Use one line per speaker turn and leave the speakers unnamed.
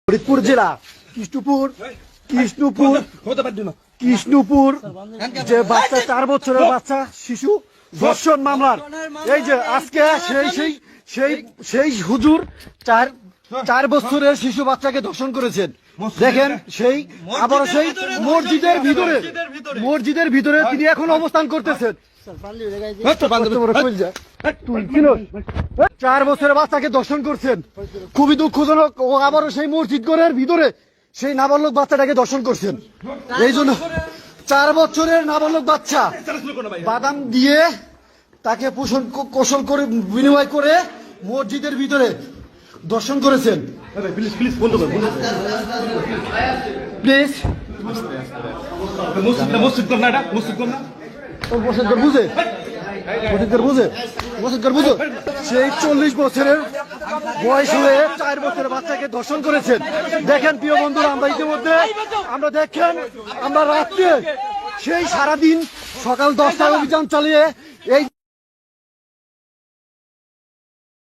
ফরিদপুর জেলা কৃষ্ণপুর যে বাচ্চা 4 বছরের বাচ্চা শিশু ধর্ষণ মামলার এই যে আজকে সেই হুজুর 4 বছরের শিশু বাচ্চাকে ধর্ষণ করেছেন। দেখেন আবার সেই মসজিদের ভিতরে তিনি এখন অবস্থান করতেছেন। 4 বছরের বাচ্চাকে ধর্ষণ করছেন, খুবই দুঃখজনক। ও আবারও সেই মসজিদ ঘরের ভিতরে সেই নাবালক বাচ্চাটাকে ধর্ষণ করছেন। এই জন্য 4 বছরের নাবালক বাচ্চা বাদাম দিয়ে তাকে পোষণ কৌশল করে বিনিময় করে মসজিদের ভিতরে দর্শন করেছেন। প্লিজ বুঝে সেই 40 বছরের বয়স হয়ে 4 বছরের বাচ্চাকে ধর্ষণ করেছেন। দেখেন প্রিয় বন্ধুরা, আমরা ইতিমধ্যে আমরা রাত্রে সেই সারাদিন সকাল 10টায় অভিযান চালিয়ে এই